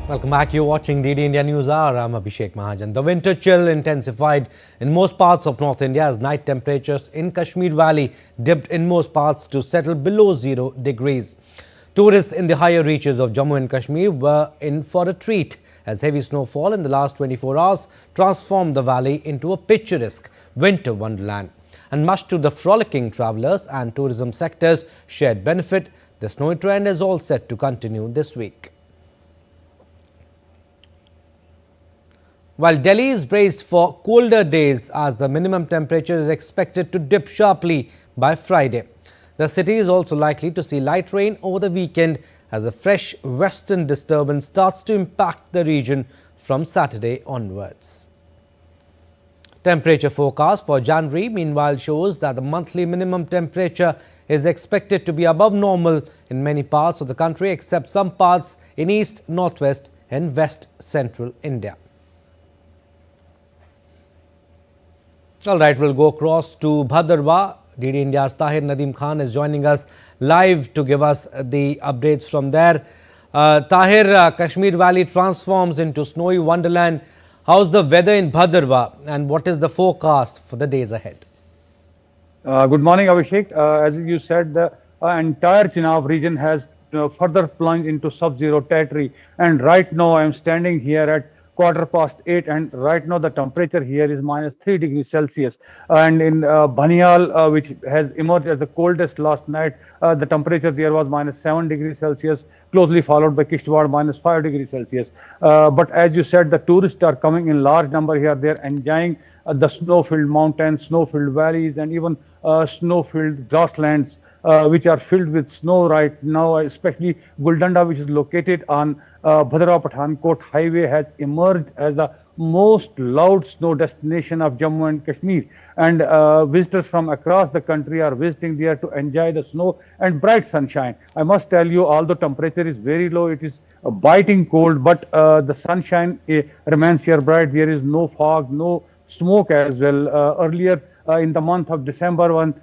Welcome back. You're watching DD India News Hour. I'm Abhishek Mahajan. The winter chill intensified in most parts of North India as night temperatures in Kashmir Valley dipped in most parts to settle below 0 degrees. Tourists in the higher reaches of Jammu and Kashmir were in for a treat as heavy snowfall in the last 24 hours transformed the valley into a picturesque winter wonderland. And much to the frolicking travellers and tourism sector's shared benefit, the snowy trend is all set to continue this week. While Delhi is braced for colder days as the minimum temperature is expected to dip sharply by Friday, the city is also likely to see light rain over the weekend as a fresh western disturbance starts to impact the region from Saturday onwards. Temperature forecast for January meanwhile shows that the monthly minimum temperature is expected to be above normal in many parts of the country except some parts in east, northwest and west central India. All right, we'll go across to Bhadrawa. DD India's Tahir Nadeem Khan is joining us live to give us the updates from there. Tahir, Kashmir Valley transforms into snowy wonderland. How's the weather in Bhadrawa and what is the forecast for the days ahead? Good morning, Abhishek. As you said, the entire Chenab region has further plunged into sub-zero territory. And right now, I am standing here at 8:15, and right now the temperature here is -3 degrees Celsius. And in Banial, which has emerged as the coldest last night, the temperature there was -7 degrees Celsius, closely followed by Kishtwar -5 degrees Celsius. But as you said, the tourists are coming in large number here. They're enjoying the snow-filled mountains, snow-filled valleys, and even snow-filled grasslands, which are filled with snow right now, especially Guldanda, which is located on Bhadrawa Pathankot highway, has emerged as the most loved snow destination of Jammu and Kashmir. And visitors from across the country are visiting there to enjoy the snow and bright sunshine. I must tell you, although temperature is very low, it is biting cold, but the sunshine remains here bright. There is no fog, no smoke as well. Earlier in the month of December, when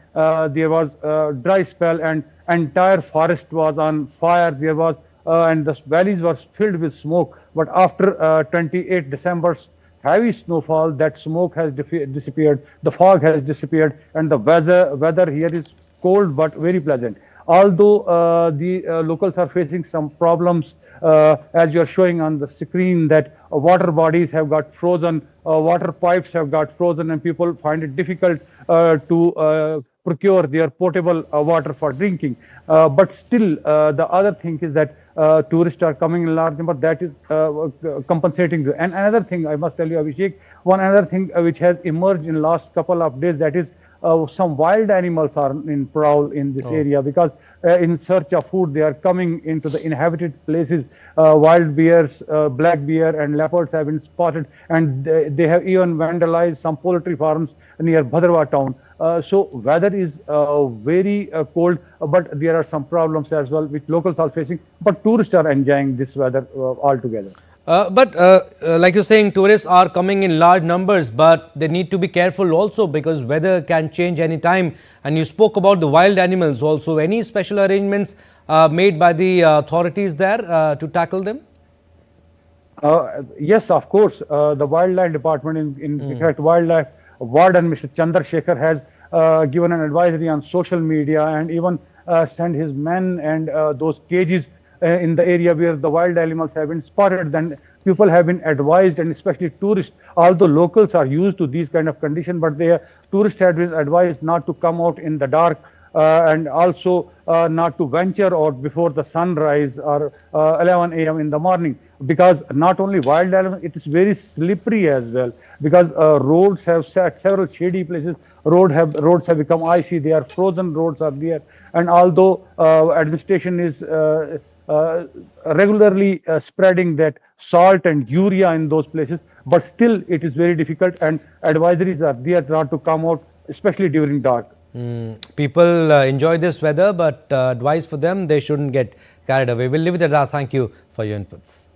there was a dry spell and entire forest was on fire, there was and the valleys were filled with smoke. But after 28 December's heavy snowfall, that smoke has disappeared, the fog has disappeared, and the weather here is cold but very pleasant. Although the locals are facing some problems, as you are showing on the screen, that water bodies have got frozen, water pipes have got frozen, and people find it difficult to procure their potable water for drinking. But still, the other thing is that tourists are coming in large number. That is compensating. And another thing I must tell you, Abhishek, one other thing which has emerged in last couple of days, that is some wild animals are in prowl in this area, because in search of food they are coming into the inhabited places. Wild bears, black bear and leopards have been spotted, and they have even vandalized some poultry farms near Bhadrawa town. So weather is very cold, but there are some problems as well which locals are facing, but tourists are enjoying this weather altogether. But like you're saying, tourists are coming in large numbers, but they need to be careful also because weather can change any time. And you spoke about the wild animals also. Any special arrangements made by the authorities there to tackle them? Yes, of course. The Wildlife Department, in fact, Wildlife Warden Mr. Chandra Shekhar has given an advisory on social media and even sent his men and those cages in the area where the wild animals have been spotted. Then people have been advised, and especially tourists, although locals are used to these kind of conditions, but tourists have been advised not to come out in the dark and also not to venture out before the sunrise or 11 a.m. in the morning, because not only wild animals, it is very slippery as well, because roads have set several shady places. Roads have become icy. They are frozen. Roads are there, and although administration is regularly spreading that salt and urea in those places, but still it is very difficult, and advisories are there not to come out, especially during dark. People enjoy this weather, but advice for them, they shouldn't get carried away. We'll leave it at that. Thank you for your inputs.